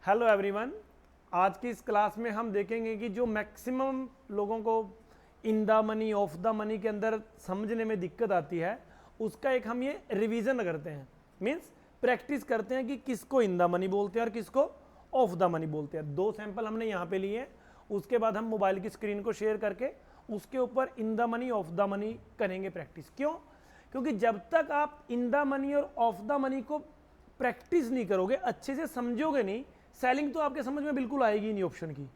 Hello everyone. आज की इस क्लास में हम देखेंगे कि जो मैक्सिमम लोगों को इन the money off the money के अंदर समझने में दिक्कत आती है, उसका एक हम ये रिवीजन करते हैं, मीन्स प्रैक्टिस करते हैं कि किसको इन द मनी बोलते हैं और किसको ऑफ द मनी बोलते हैं। दो सैंपल हमने यहाँ पे लिए हैं, उसके बाद हम मोबाइल की स्क्रीन को शेयर करके उसके ऊपर इन the money off the money करेंगे प्रैक्टिस। क्यों? क्योंकि जब तक आप इन द मनी और ऑफ द मनी को प्रैक्टिस नहीं करोगे, अच्छे से समझोगे नहीं, सेलिंग तो आपके समझ में बिल्कुल आएगी नहीं ऑप्शन की।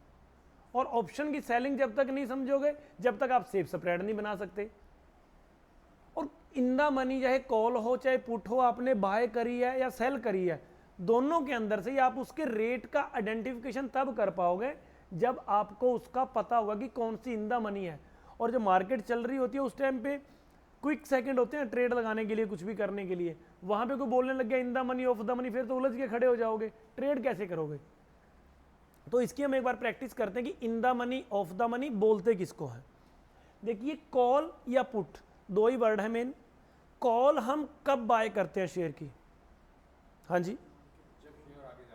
और ऑप्शन की सेलिंग जब तक नहीं समझोगे, जब तक आप सेफ स्प्रेड नहीं बना सकते। और इन द मनी चाहे कॉल हो चाहे पुट हो, आपने बाय करी है या सेल करी है, दोनों के अंदर से आप उसके रेट का आइडेंटिफिकेशन तब कर पाओगे जब आपको उसका पता होगा कि कौन सी इन द मनी है। और जब मार्केट चल रही होती है उस टाइम पे क्विक सेकंड होते हैं ट्रेड लगाने के लिए, कुछ भी करने के लिए, वहां पे कोई बोलने लग गया इन the money off the money, फिर तो उलझ के खड़े हो जाओगे, ट्रेड कैसे करोगे। तो इसकी हम एक बार प्रैक्टिस करते हैं कि इन the money off the money बोलते किसको है। देखिए, कॉल या पुट दो ही वर्ड है मेन। कॉल हम कब बाय करते हैं शेयर की? हाँ जी,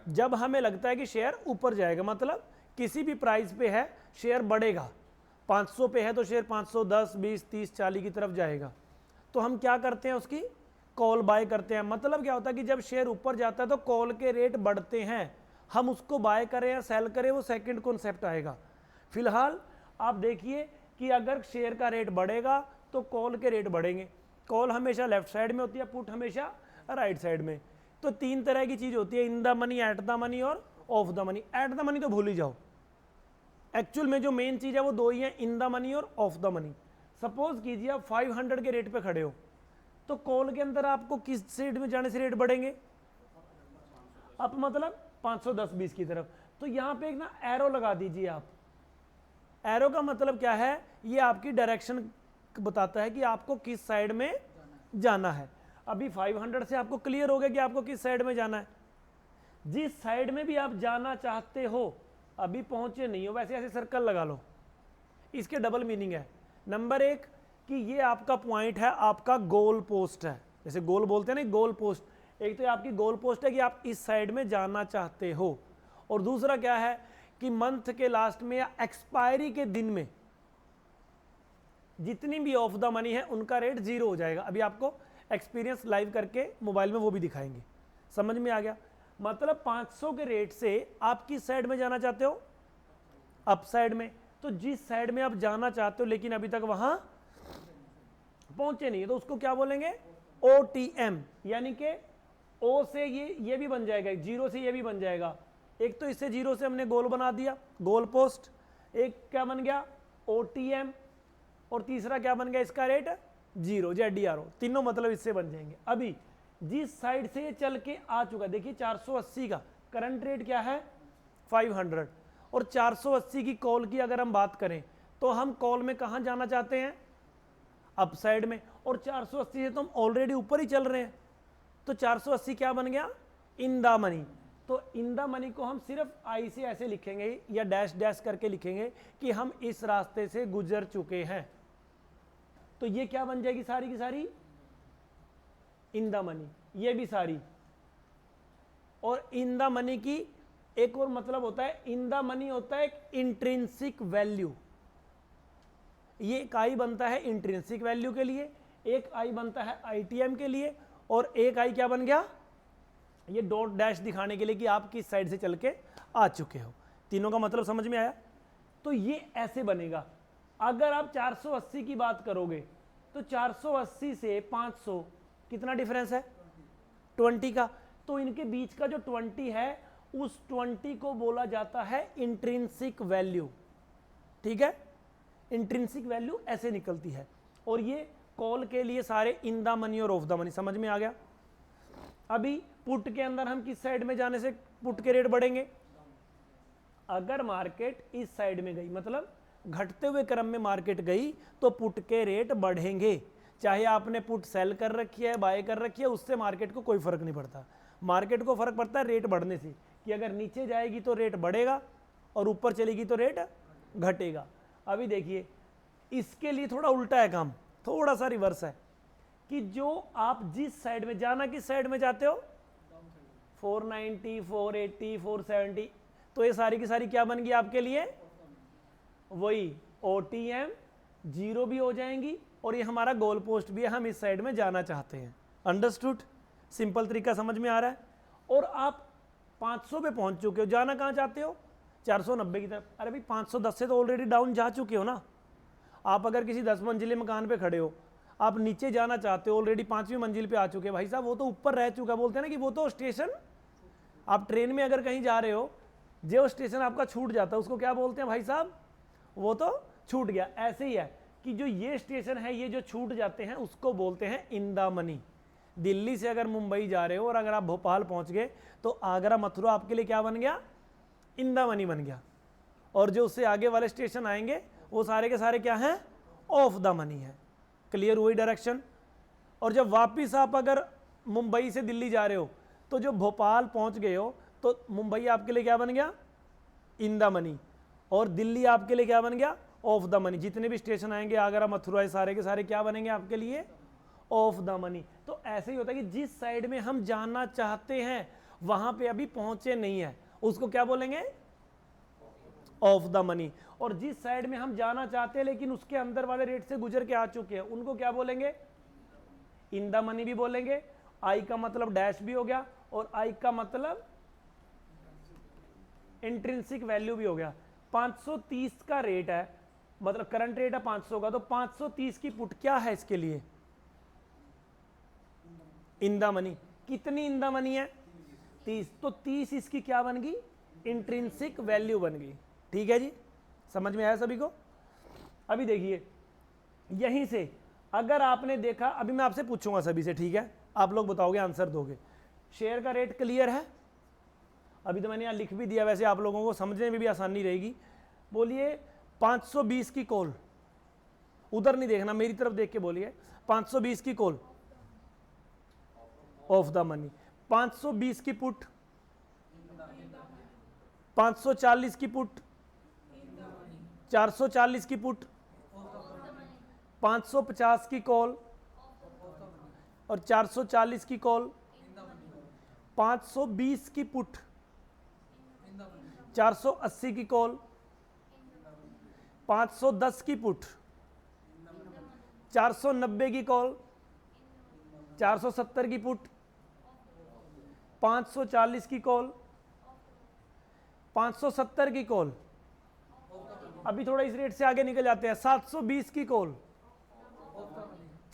जब हमें लगता है कि शेयर ऊपर जाएगा, मतलब किसी भी प्राइस पे है शेयर बढ़ेगा, 500 पे है तो शेयर 510, 20, 30, 40 की तरफ जाएगा, तो हम क्या करते हैं, उसकी कॉल बाय करते हैं। मतलब क्या होता है कि जब शेयर ऊपर जाता है तो कॉल के रेट बढ़ते हैं, हम उसको बाय करें या सेल करें, वो सेकंड कॉन्सेप्ट आएगा। फिलहाल आप देखिए कि अगर शेयर का रेट बढ़ेगा तो कॉल के रेट बढ़ेंगे। कॉल हमेशा लेफ्ट साइड में होती है, पुट हमेशा राइट साइड में। तो तीन तरह की चीज होती है, in the money, at the money और off the money. At the money तो भूल ही जाओ, एक्चुअल में जो मेन चीज है वो दो ही है, इन द मनी और ऑफ द मनी। सपोज कीजिए आप 500 के रेट पे खड़े हो, तो कॉल के अंदर आपको किस साइड में जाने से रेट बढ़ेंगे? आप मतलब 510, 20 की तरफ। तो यहां पे एक ना एरो लगा दीजिए आप। एरो का मतलब क्या है? ये आपकी डायरेक्शन बताता है कि आपको किस साइड में जाना है। अभी 500 से आपको क्लियर हो गया कि आपको किस साइड में जाना है। जिस साइड में भी आप जाना चाहते हो, अभी पहुंचे नहीं हो, वैसे ऐसे सर्कल लगा लो। इसके डबल मीनिंग है। नंबर एक कि ये आपका पॉइंट है, आपका गोल पोस्ट है, जैसे गोल बोलते हैं ना, गोल पोस्ट। एक तो आपकी गोल पोस्ट है कि आप इस साइड में जाना चाहते हो, और दूसरा क्या है कि मंथ के लास्ट में या एक्सपायरी के दिन में जितनी भी ऑफ द मनी है उनका रेट जीरो हो जाएगा। अभी आपको एक्सपीरियंस लाइव करके मोबाइल में वो भी दिखाएंगे। समझ में आ गया? मतलब 500 के रेट से आप किस साइड में जाना चाहते हो? अप साइड में। तो जिस साइड में आप जाना चाहते हो लेकिन अभी तक वहां पहुंचे नहीं है, तो उसको क्या बोलेंगे? OTM। यानी कि ओ से ये भी बन जाएगा, जीरो से ये भी बन जाएगा। एक तो इससे जीरो से हमने गोल बना दिया, गोल पोस्ट। एक क्या बन गया? OTM। और तीसरा क्या बन गया इसका रेट? Zero, ZDRO। तीनों मतलब इससे बन जाएंगे। अभी जिस साइड से ये चल के आ चुका, देखिए 480 का करंट रेट क्या है? 500। और 480 की कॉल की अगर हम बात करें तो हम कॉल में कहां जाना चाहते हैं? अप साइड में। और 480 से तो हम ऑलरेडी ऊपर ही चल रहे हैं, तो 480 क्या बन गया? इन द मनी। तो इन द मनी को हम सिर्फ आई से ऐसे लिखेंगे या डैश डैश करके लिखेंगे कि हम इस रास्ते से गुजर चुके हैं। तो ये क्या बन जाएगी सारी की सारी? इन द मनी। ये भी सारी। और इन द मनी की एक और मतलब होता है, इन द मनी होता है एक इंट्रिंसिक वैल्यू। ये एक आई बनता है इंट्रिंसिक वैल्यू के लिए, एक आई बनता है ITM के लिए, और एक आई क्या बन गया? ये डॉट डैश दिखाने के लिए कि आप किस साइड से चल के आ चुके हो। तीनों का मतलब समझ में आया? तो ये ऐसे बनेगा। अगर आप 480 की बात करोगे तो 480 से 500 कितना डिफरेंस है? 20 का। तो इनके बीच का जो 20 है, उस 20 को बोला जाता है इंट्रिंसिक वैल्यू। ठीक है? इंट्रिंसिक वैल्यू ऐसे निकलती है। और ये कॉल के लिए सारे इन द मनी और ऑफ द मनी। समझ में आ गया? अभी पुट के अंदर हम किस साइड में जाने से पुट के रेट बढ़ेंगे? अगर मार्केट इस साइड में गई, मतलब घटते हुए क्रम में मार्केट गई, तो पुट के रेट बढ़ेंगे। चाहे आपने पुट सेल कर रखी है, बाय कर रखी है, उससे मार्केट को कोई फर्क नहीं पड़ता। मार्केट को फर्क पड़ता है रेट बढ़ने से, कि अगर नीचे जाएगी तो रेट बढ़ेगा और ऊपर चलेगी तो रेट घटेगा। अभी देखिए, इसके लिए थोड़ा उल्टा है काम, थोड़ा सा रिवर्स है कि जो आप जिस साइड में जाना, किस साइड में जाते हो? 490, 480, 470, तो ये सारी की सारी क्या बन गई आपके लिए, वही OTM जीरो भी हो जाएंगी, और ये हमारा गोल पोस्ट भी है, हम इस साइड में जाना चाहते हैं। अंडरस्टूड? सिंपल तरीका समझ में आ रहा है। और आप 500 पे पहुंच चुके हो, जाना कहाँ चाहते हो, 490 की तरफ। अरे भाई 510 से तो ऑलरेडी डाउन जा चुके हो ना। आप अगर किसी 10 मंजिले मकान पे खड़े हो, आप नीचे जाना चाहते हो, ऑलरेडी 5वीं मंजिल पे आ चुके हैं, भाई साहब वो तो ऊपर रह चुका। बोलते हैं ना कि वो तो स्टेशन, आप ट्रेन में अगर कहीं जा रहे हो, जो स्टेशन आपका छूट जाता है उसको क्या बोलते हैं भाई साहब, वो तो छूट गया। ऐसे ही है कि जो ये स्टेशन है, ये जो छूट जाते हैं उसको बोलते हैं इंदामनी। दिल्ली से अगर मुंबई जा रहे हो और अगर आप भोपाल पहुंच गए, तो आगरा मथुरा आपके लिए क्या बन गया, इंदामनी बन गया। और जो उससे आगे वाले स्टेशन आएंगे वो सारे के सारे क्या हैं, ऑफ द मनी है। क्लियर हुई डायरेक्शन? और जब वापिस आप अगर मुंबई से दिल्ली जा रहे हो, तो जो भोपाल पहुंच गए हो, तो मुंबई आपके लिए क्या बन गया, इन द मनी, और दिल्ली आपके लिए क्या बन गया, ऑफ द मनी। जितने भी स्टेशन आएंगे आगरा मथुरा, सारे के सारे क्या बनेंगे आपके लिए, ऑफ द मनी। तो ऐसे ही होता है कि जिस साइड में हम जाना चाहते हैं वहां पे अभी पहुंचे नहीं है, उसको क्या बोलेंगे, ऑफ द मनी। और जिस साइड में हम जाना चाहते हैं लेकिन उसके अंदर वाले रेट से गुजर के आ चुके हैं, उनको क्या बोलेंगे, इन द मनी भी बोलेंगे। आई का मतलब डैश भी हो गया, और आई का मतलब इंट्रिंसिक वैल्यू भी हो गया। 530 का रेट है, मतलब करंट रेट है 500 का, तो 530 की पुट क्या है इसके लिए, इन द मनी। कितनी इन द मनी है, 30, तो 30 इसकी क्या बन गई, इंट्रिंसिक वैल्यू बन गई। ठीक है जी, समझ में आया सभी को? अभी देखिए यहीं से अगर आपने देखा, अभी मैं आपसे पूछूंगा सभी से, ठीक है, आप लोग बताओगे, आंसर दोगे। शेयर का रेट क्लियर है? अभी तो मैंने यहाँ लिख भी दिया, वैसे आप लोगों को समझने में भी आसानी रहेगी। बोलिए 520 की कॉल, उधर नहीं देखना, मेरी तरफ देख के बोलिए। 520 की कॉल ऑफ द मनी, 520 की पुट, 540 की पुट, 440 की पुट, 550 की कॉल और 440 की कॉल, 520 की पुट, 480 की कॉल, 510 की पुट, 490 की कॉल, 470 की पुट, 540 की कॉल, 570 की कॉल। अभी थोड़ा इस रेट से आगे निकल जाते हैं, 720 की कॉल,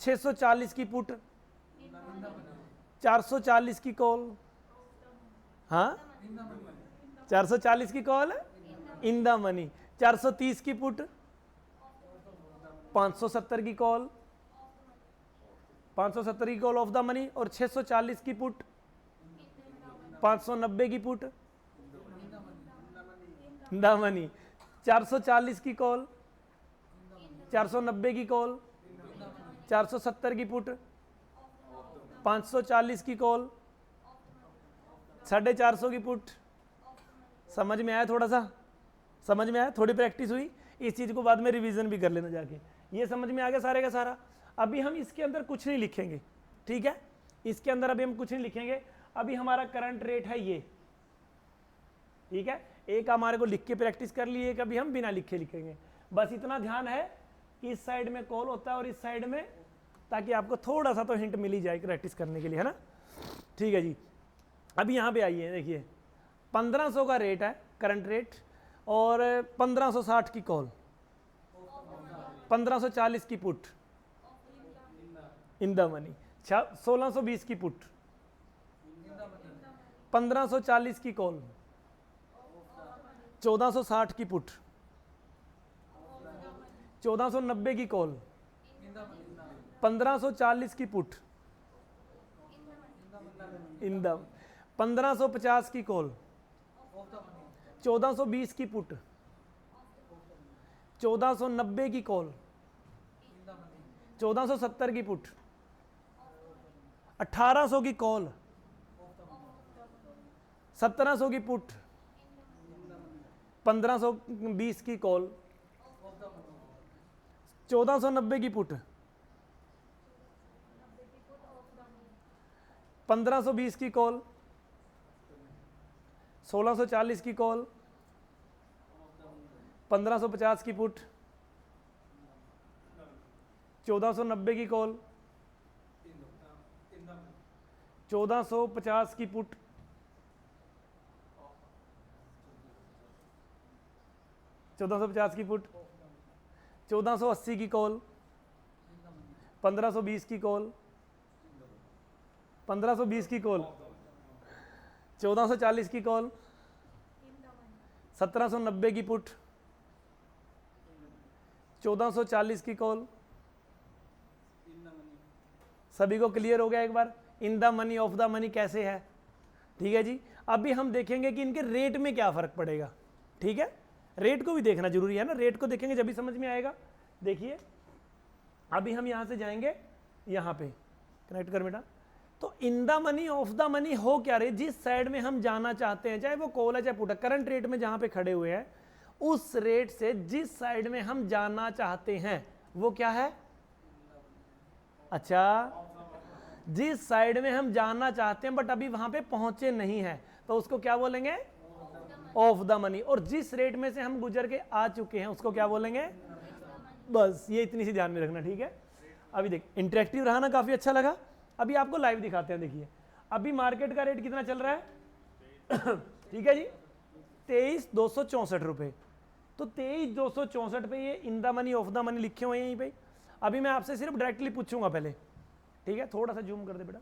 640 की पुट, 440 की कॉल, हाँ 440 की कॉल इन द मनी, 430 की पुट, 570 की कॉल, 570 की कॉल ऑफ द मनी, और 640 की पुट, 590 की पुट द मनी, 440 की कॉल, 490 की कॉल, 470 की पुट, 540 की कॉल, 450 की पुट। समझ में आया? थोड़ा सा समझ में आया? थोड़ी प्रैक्टिस हुई, इस चीज़ को बाद में रिवीजन भी कर लेना जाके। ये समझ में आ गया सारे का सारा। अभी हम इसके अंदर कुछ नहीं लिखेंगे, ठीक है, इसके अंदर अभी हम कुछ नहीं लिखेंगे। अभी हमारा करंट रेट है ये, ठीक है, एक हमारे को लिख के प्रैक्टिस कर लिए, एक अभी हम बिना लिखे लिखेंगे। बस इतना ध्यान है कि इस साइड में कॉल होता है और इस साइड में, ताकि आपको थोड़ा सा तो हिंट मिल ही जाए प्रैक्टिस करने के लिए, है ना। ठीक है जी, अभी यहाँ पे आइए, देखिए 1500 का रेट है करंट रेट, और 1560 की कॉल, 1540 की पुट इन द मनी, 1620 की पुट, 1540 की कॉल, 1460 की पुट, 1490 की कॉल, 1540 की पुट इन द, 1550 की कॉल, 1420 की पुट, 1490 की कॉल, 1470 की पुट, 1800 की कॉल, 1700 की पुट, 1520 की कॉल, 1490 की पुट, 1520 की कॉल, 1640 की कॉल, 1550 की पुट, 1490 की कॉल, 1450 की पुट, 1450 की पुट, 1480 की कॉल, 1520 की कॉल, 1520 की कॉल, 1440 की कॉल, 1790 की पुट, 1440 की कॉल। सभी को क्लियर हो गया एक बार in the money off the money कैसे है? ठीक है जी। अभी हम देखेंगे कि इनके रेट में क्या फर्क पड़ेगा। ठीक है, रेट को भी देखना जरूरी है ना, रेट को देखेंगे जब भी समझ में आएगा। देखिए अभी हम यहां से जाएंगे, यहां पे कनेक्ट कर बेटा। तो इन the money off the money हो क्या रही, जिस साइड में हम जाना चाहते हैं, चाहे वो कॉल है चाहे पुट है, करंट रेट में जहां पे खड़े हुए हैं उस रेट से जिस साइड में हम जाना चाहते हैं वो क्या है? अच्छा, जिस साइड में हम जाना चाहते हैं बट अभी वहां पे पहुंचे नहीं है तो उसको क्या बोलेंगे? Of the money. और जिस रेट में से हम गुजर के आ चुके हैं उसको क्या बोलेंगे? बस ये इतनी सी ध्यान में रखना। ठीक है, अभी देख इंटरेक्टिव रहा ना, काफी अच्छा लगा। अभी आपको लाइव दिखाते हैं। देखिए अभी मार्केट का रेट कितना चल रहा है? ठीक है जी, 23,264 रुपए। तो 23,264 पे ये इन the money off the money लिखे हुए हैं यहीं पे। अभी मैं आपसे सिर्फ डायरेक्टली पूछूंगा पहले। ठीक है, थोड़ा सा जूम कर दे बेटा।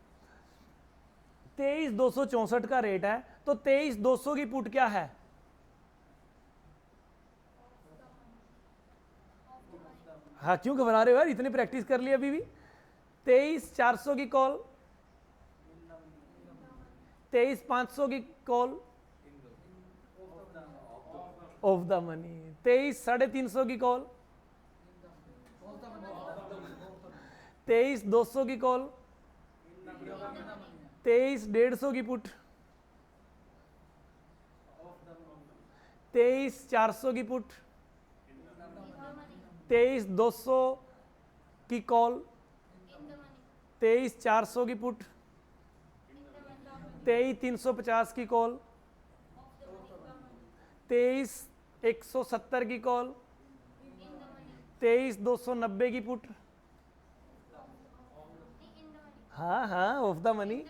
23,264 का रेट है तो 23,200 की पुट क्या है? हाँ, क्यों घबरा रहे हो यार, इतनी प्रैक्टिस कर ली अभी भी। 23,400 की कॉल, 23,500 की कॉल ऑफ द मनी, 23,350 की कॉल, 23,200 की कॉल, 23,150 की पुट, 23,400 की पुट, 23,200 की कॉल, 23,400 की पुट, 23,350 की कॉल, 23,170 की कॉल, 23,290 की पुट। हाँ हाँ, ऑफ द मनी।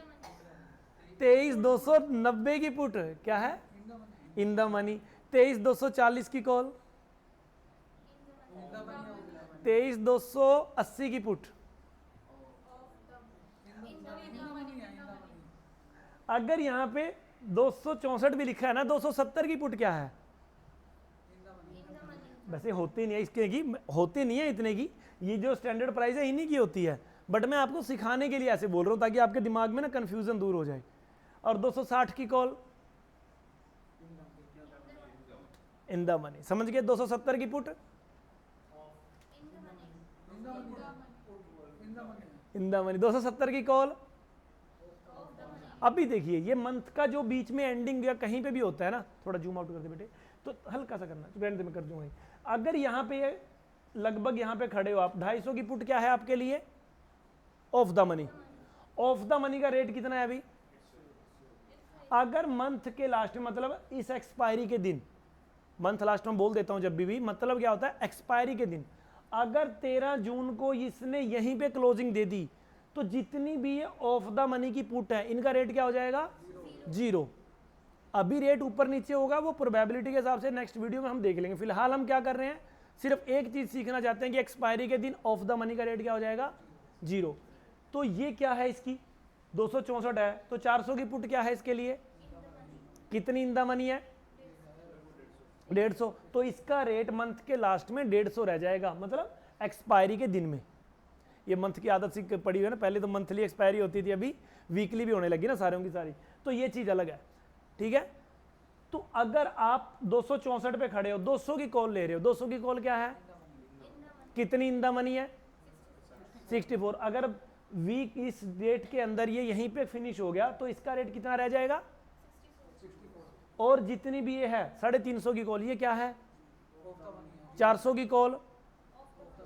23,290 की पुट क्या है? In the money. 23,240 की कॉल, 23,280 की पुट। अगर यहाँ पे 264 भी लिखा है ना, 270 की पुट क्या है? वैसे होती नहीं है इसके की, होती नहीं है इतने की, ये जो स्टैंडर्ड प्राइस है इन्हीं की होती है, बट मैं आपको सिखाने के लिए ऐसे बोल रहा हूं ताकि आपके दिमाग में ना कंफ्यूजन दूर हो जाए। और 260 की कॉल इन द मनी, समझ गए? 270 की पुट इन द मनी, 270 की कॉल। अभी देखिए ये मंथ का जो बीच में एंडिंग या कहीं पे भी होता है ना, थोड़ा जूम आउट कर दे बेटे, तो हल्का सा करना, ब्रांड में कर दूंगा। अगर यहाँ पे लगभग यहाँ पे खड़े हो आप, 250 की पुट क्या है आपके लिए? Of the money. Off the money का रेट कितना है अभी? अगर मंथ के लास्ट में, मतलब इस एक्सपायरी के दिन, मंथ लास्ट में बोल देता हूं जब भी, मतलब क्या होता है? एक्सपायरी के दिन। अगर 13 जून को इसने यहीं पे क्लोजिंग दे दी तो जितनी भी ये ऑफ द मनी की पुट है इनका रेट क्या हो जाएगा? 0। अभी रेट ऊपर नीचे होगा, वो प्रोबेबिलिटी के हिसाब से नेक्स्ट वीडियो में हम देख लेंगे। फिलहाल हम क्या कर रहे हैं, सिर्फ एक चीज सीखना चाहते हैं कि एक्सपायरी के दिन ऑफ द मनी का रेट क्या हो जाएगा? 0। तो ये क्या है इसकी? 264 है, तो 400 की पुट क्या है इसके लिए? कितनी इन द मनी है? 150। तो इसका रेट मंथ के लास्ट में 150 रह जाएगा, मतलब एक्सपायरी के दिन में। ये मंथ की आदत सी पड़ी हुई है ना, पहले तो मंथली एक्सपायरी होती थी, अभी वीकली भी होने लगी ना सारों की सारी, तो ये चीज अलग है। ठीक है, तो अगर आप 264 पे खड़े हो, 200 की कॉल ले रहे हो, 200 की कॉल क्या है? कितनी इन द मनी है? 64। अगर वीक इस डेट के अंदर ये यहीं पे फिनिश हो गया तो इसका रेट कितना रह जाएगा? 64। और जितनी भी ये है 350 की कॉल, ये क्या है? 400 की कॉल,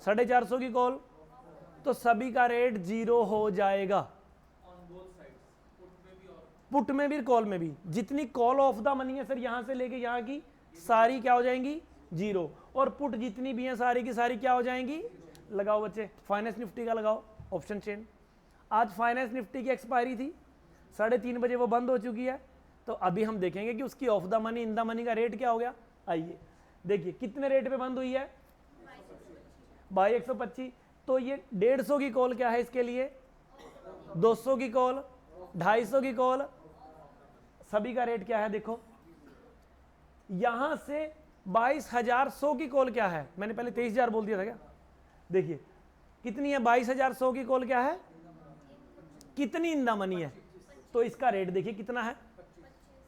450 की कॉल, तो सभी का रेट 0 हो जाएगा। पुट में भी कॉल में भी जितनी कॉल ऑफ द मनी है सर यहां से लेके यहां की सारी क्या हो जाएंगी जीरो, और पुट जितनी भी हैं सारी की सारी क्या हो जाएंगी। लगाओ बच्चे फाइनेंस निफ्टी का लगाओ ऑप्शन चेन। आज फाइनेंस निफ्टी की एक्सपायरी थी 3:30 बजे वो बंद हो चुकी है, तो अभी हम देखेंगे कि उसकी of the money in the money का रेट क्या हो गया। आइए देखिए कितने रेट पे बंद हुई है 2225। तो ये 150 की कॉल क्या है इसके लिए, 200 की कॉल, 250 की कॉल, सभी का रेट क्या है देखो। यहां से 22,100 की कॉल क्या है, मैंने पहले 23,000 बोल दिया था क्या, देखिए कितनी है 22,100 की कॉल क्या है, कितनी इन द मनी है, तो इसका रेट देखिए कितना है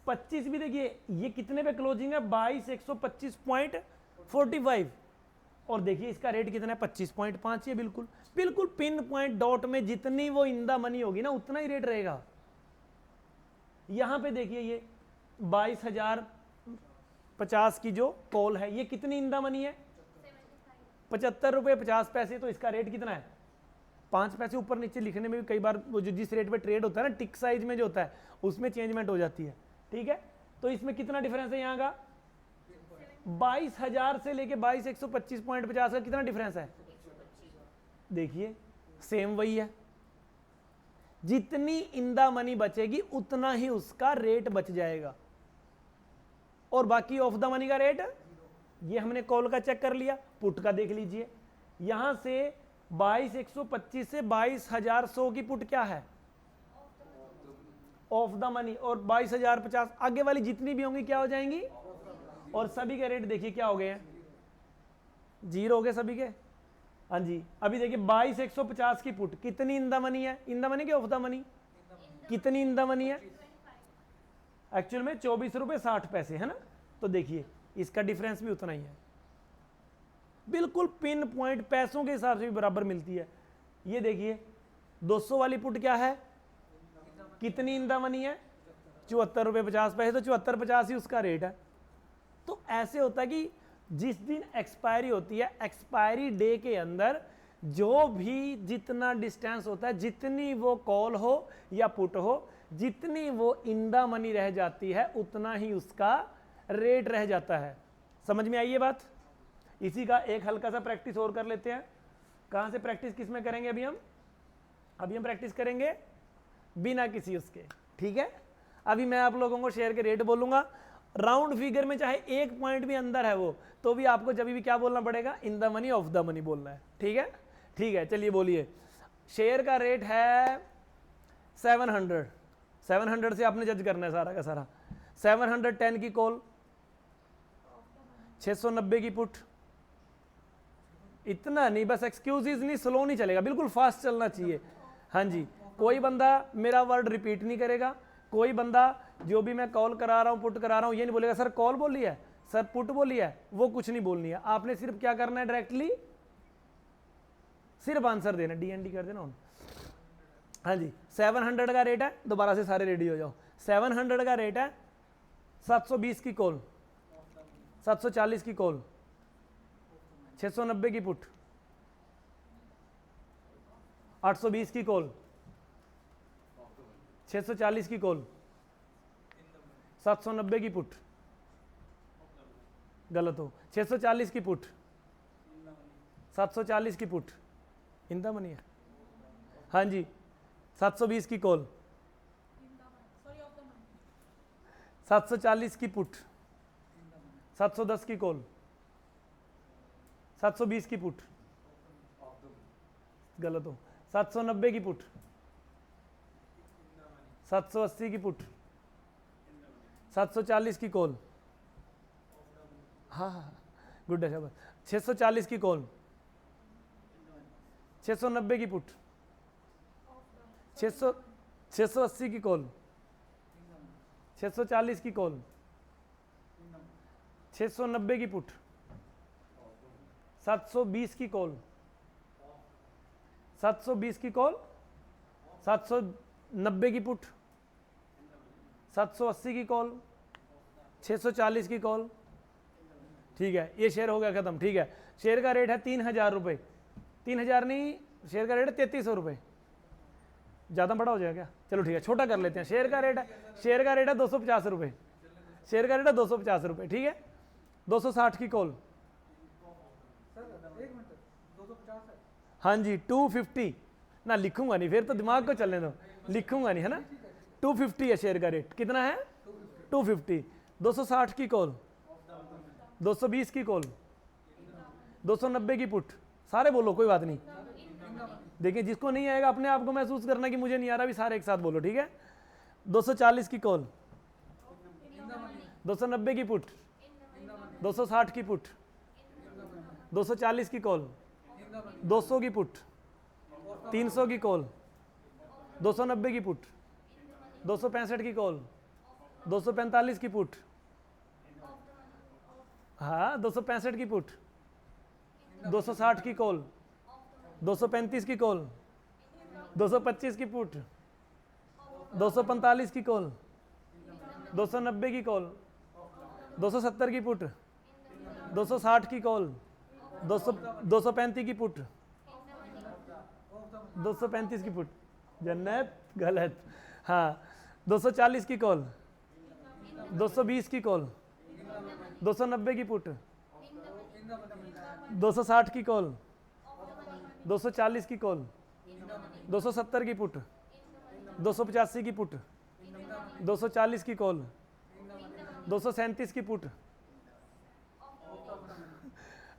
25 भी देखिए ये कितने पे क्लोजिंग है 22,125.45, और देखिए इसका रेट कितना है 25.5, ये बिल्कुल बिल्कुल पिन पॉइंट डॉट में जितनी वो इन द मनी होगी ना उतना ही रेट रहेगा। यहां पे देखिए ये 22,050 की जो कॉल है ये कितनी इन द मनी है 75 रुपये 50 पैसे, तो इसका रेट कितना है 5 पैसे। ऊपर नीचे लिखने में भी कई बार वो जो जिस रेट पे ट्रेड होता है ना टिक साइज में जो होता है उसमें चेंजमेंट हो जाती है, ठीक है। तो इसमें कितना डिफरेंस है यहाँ का 22,000 से लेके 22,125.50 का कितना डिफरेंस है, देखिए सेम वही है, जितनी इन द मनी बचेगी उतना ही उसका रेट बच जाएगा, और बाकी ऑफ द मनी का रेट ये हमने कॉल का चेक कर लिया, पुट का देख लीजिए यहां से 22,125 से 22,100 की पुट क्या है ऑफ द मनी, और 22,050 आगे वाली जितनी भी होंगी क्या हो जाएंगी, और सभी के रेट देखिए क्या हो गए हैं जीरो हो गए सभी के। हाँ जी अभी देखिए 22,150 की पुट कितनी इन द मनी है, इन द मनी के ऑफ द मनी कितनी इन द मनी है, एक्चुअल में 24 रुपये 60 पैसे है ना, तो देखिए इसका डिफरेंस भी उतना ही है, बिल्कुल पिन पॉइंट पैसों के हिसाब से भी बराबर मिलती है। ये देखिए 200 वाली पुट क्या है कितनी इन द मनी है 74 रुपये 50 पैसे, तो 74.50 ही उसका रेट है। तो ऐसे होता है कि जिस दिन एक्सपायरी होती है एक्सपायरी डे के अंदर जो भी जितना डिस्टेंस होता है, जितनी वो कॉल हो या पुट हो, जितनी वो इन द मनी रह जाती है उतना ही उसका रेट रह जाता है। समझ में आई ये बात। इसी का एक हल्का सा प्रैक्टिस और कर लेते हैं। कहां से प्रैक्टिस किस में करेंगे अभी हम प्रैक्टिस करेंगे बिना किसी उसके, ठीक है। अभी मैं आप लोगों को शेयर के रेट बोलूंगा, राउंड फिगर में चाहे एक पॉइंट भी अंदर है वो तो भी आपको जब भी क्या बोलना पड़ेगा इन the money off the money बोलना है, ठीक है। ठीक है चलिए बोलिए, शेयर का रेट है 700 से आपने जज करना है सारा का सारा। 710 की कॉल, 690 की पुट, इतना नहीं, बस एक्सक्यूजेज नहीं, स्लो नहीं चलेगा, बिल्कुल फास्ट चलना चाहिए। हाँ जी कोई बंदा मेरा वर्ड रिपीट नहीं करेगा, कोई बंदा जो भी मैं कॉल करा रहा हूँ पुट करा रहा हूँ ये नहीं बोलेगा सर कॉल बोली है सर पुट बोली है, वो कुछ नहीं बोलनी है। आपने सिर्फ क्या करना है डायरेक्टली सिर्फ आंसर देना, DND कर देना। हाँ जी 700 का रेट है, दोबारा से सारे रेडी हो जाओ। 700 का रेट है, 720 की कॉल, 740 की कॉल, 690 की पुट, 820 की कॉल, 640 की कॉल, 790 की पुट, गलत हो, 640 की पुट, 740 की पुट इन द मनी है। हाँ जी 720 की कॉल, 740 की पुट, 710 की कॉल, 720 की पुट, गलत हो, 790 की पुट, 780 की पुट, 740 की कॉल, हाँ हाँ गुड है शाबाश, 640 की कॉल, 690 की पुट, 680 की कॉल, 640 की कॉल, 690 की पुट, 720 की कॉल, 720 की कॉल, 790 की पुट, 780 की कॉल, 640 की कॉल, ठीक है। ये शेयर हो गया खत्म, ठीक है। शेयर का रेट है 3,000 रुपये, 3,000 नहीं, शेयर का रेट है 3,300 रुपये, ज़्यादा बड़ा हो जाएगा क्या? चलो ठीक है, छोटा कर लेते हैं। शेयर का रेट है 250 रुपये, शेयर का रेट है 250 रुपये, ठीक है। 260 की कॉल, हाँ जी 250 ना, लिखूंगा नहीं फिर तो दिमाग को चलने दो, लिखूंगा नहीं है ना। 250 है शेयर का रेट, कितना है 250। 260 की कॉल, 220 की कॉल, 290 की पुट, सारे बोलो कोई बात नहीं। देखिए जिसको नहीं आएगा अपने आप को महसूस करना कि मुझे नहीं आ रहा, भी सारे एक साथ बोलो, ठीक है। 240 की कॉल, 290 की पुट, 260 की पुट, 240 की कॉल, 200 की पुट, 300 की कॉल, 290 की पुट, 265 की कॉल, 245 की पुट, हाँ 265 की पुट, 260 की कॉल, 235 की कॉल, 225 की पुट, 245 की कॉल, 290 की कॉल, 270 की पुट, 260 की कॉल, 235 की पुट, 235 की पुट, जन्नत गलत, हाँ 240 की कॉल, 220 की कॉल, 290 की पुट, 260 की कॉल, 240 की कॉल, 270 की पुट, 285 की पुट, 240 की कॉल, 237 की पुट।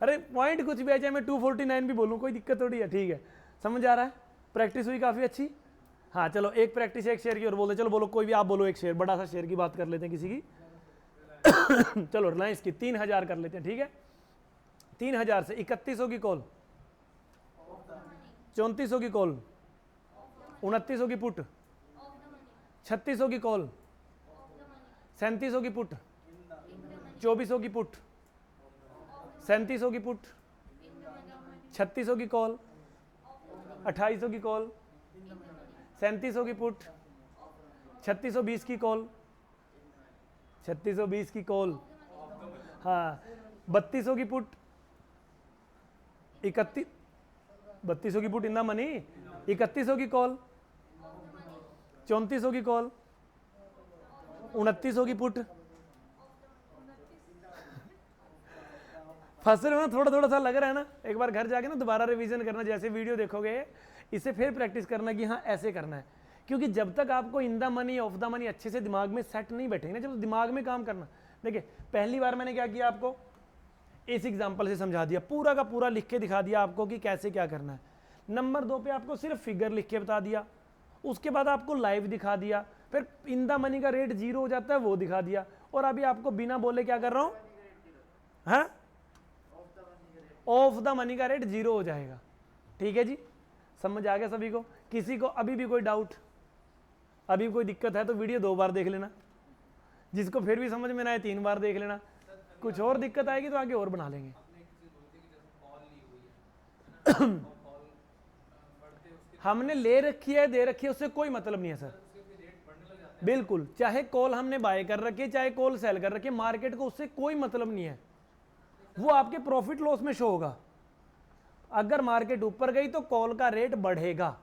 अरे पॉइंट कुछ भी है, चाहे मैं 249 भी बोलूँ कोई दिक्कत थोड़ी है, ठीक है। समझ आ रहा है? प्रैक्टिस हुई काफ़ी अच्छी। हाँ चलो एक प्रैक्टिस एक शेयर की और बोलते, चलो बोलो कोई भी आप बोलो एक शेयर, बड़ा सा शेयर की बात कर लेते हैं किसी की। चलो रिलायंस की 3000 कर लेते हैं, ठीक है। 3000 से 3100 की कॉल, 3400 की कॉल, 2900 की पुट, 3600 की कॉल, 3700 की पुट, 2400 की पुट, 3700 की पुट, 3600 की कॉल, 2800 की कॉल, 3700 की पुट, 3620 की कॉल, 3620 की कॉल, हाँ 3200 की पुट, 3200 की पुट इन द मनी, 3100 की कॉल, 3400 की कॉल, 2900 की पुट। फंस रहे हो ना, थोड़ा थोड़ा सा लग रहा है ना। एक बार घर जाके ना दोबारा रिवीजन करना, जैसे वीडियो देखोगे इसे फिर प्रैक्टिस करना कि हाँ ऐसे करना है, क्योंकि जब तक आपको इन the money off the money अच्छे से दिमाग में सेट नहीं बैठेंगे ना, जब दिमाग में काम करना। देखिए पहली बार मैंने क्या किया, आपको इस एग्जाम्पल से समझा दिया, पूरा का पूरा लिख के दिखा दिया आपको कि कैसे क्या करना है। नंबर 2 पे आपको सिर्फ फिगर लिख के बता दिया, उसके बाद आपको लाइव दिखा दिया, फिर इन द मनी का रेट 0 हो जाता है वो दिखा दिया, और अभी आपको बिना बोले क्या कर रहा हूँ, हाँ ऑफ द मनी का रेट 0 हो जाएगा। ठीक है जी, समझ आ गया सभी को? किसी को अभी भी कोई डाउट, अभी कोई दिक्कत है तो वीडियो 2 बार देख लेना, जिसको फिर भी समझ में ना आए 3 बार देख लेना, कुछ और दिक्कत आएगी तो आगे और बना लेंगे। हमने ले रखी है दे रखी है उससे कोई मतलब नहीं है सर, बिल्कुल। चाहे कॉल हमने बाय कर रखी है चाहे कॉल सेल कर रखी है, मार्केट को उससे कोई मतलब नहीं है, वो आपके प्रॉफिट लॉस में शो होगा। अगर मार्केट ऊपर गई तो कॉल का रेट बढ़ेगा,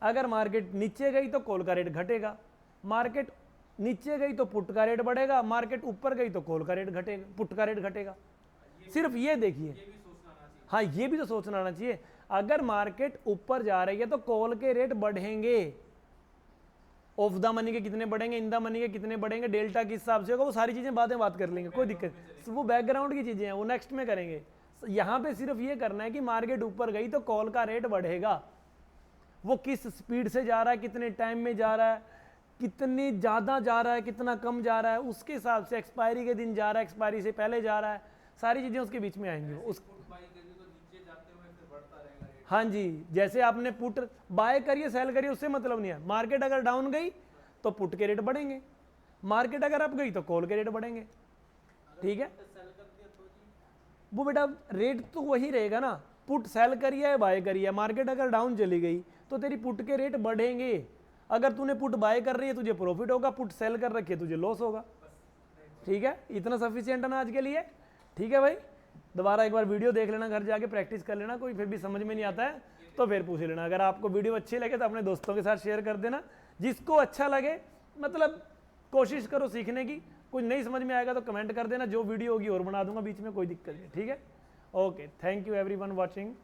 अगर मार्केट नीचे गई तो कॉल का रेट घटेगा, मार्केट नीचे गई तो पुट का रेट बढ़ेगा, मार्केट ऊपर गई तो कॉल का रेट घटेगा, पुट का रेट घटेगा। सिर्फ ये देखिए, हाँ ये भी तो सोचना आना चाहिए। अगर मार्केट ऊपर जा रही है तो कॉल के रेट बढ़ेंगे, ऑफ द मनी के कितने बढ़ेंगे, इन द मनी के कितने बढ़ेंगे, डेल्टा किस हिसाब से होगा, वो सारी चीजें बात कर लेंगे, कोई दिक्कत, वो बैकग्राउंड की चीजें हैं, वो नेक्स्ट में करेंगे। यहाँ पे सिर्फ ये करना है कि मार्केट ऊपर गई तो कॉल का रेट बढ़ेगा, वो किस स्पीड से जा रहा है, कितने टाइम में जा रहा है, कितनी ज़्यादा जा रहा है, कितना कम जा रहा है, उसके हिसाब से एक्सपायरी के दिन जा रहा है, एक्सपायरी से पहले जा रहा है, सारी चीज़ें उसके बीच में आएंगी। उस हाँ जी, जैसे आपने पुट बाय करिए सेल करिए उससे मतलब नहीं है, मार्केट अगर डाउन गई तो पुट के रेट बढ़ेंगे, मार्केट अगर अप गई तो कॉल के रेट बढ़ेंगे। ठीक है, वो बेटा रेट तो वही रहेगा ना, पुट सेल करिए या बाय करिए, मार्केट अगर डाउन चली गई तो तेरी पुट के रेट बढ़ेंगे, अगर तूने पुट बाय कर रही है तुझे प्रॉफिट होगा, पुट सेल कर रखी है तुझे लॉस होगा। ठीक है, इतना सफिशिएंट है ना आज के लिए? ठीक है भाई, दोबारा एक बार वीडियो देख लेना, घर जाके प्रैक्टिस कर लेना, कोई फिर भी समझ में नहीं आता है तो फिर पूछ लेना। अगर आपको वीडियो अच्छी लगे तो अपने दोस्तों के साथ शेयर कर देना, जिसको अच्छा लगे मतलब कोशिश करो सीखने की। कुछ नहीं समझ में आएगा तो कमेंट कर देना, जो वीडियो होगी और बना दूंगा बीच में, कोई दिक्कत नहीं, ठीक है। Okay, thank you everyone watching.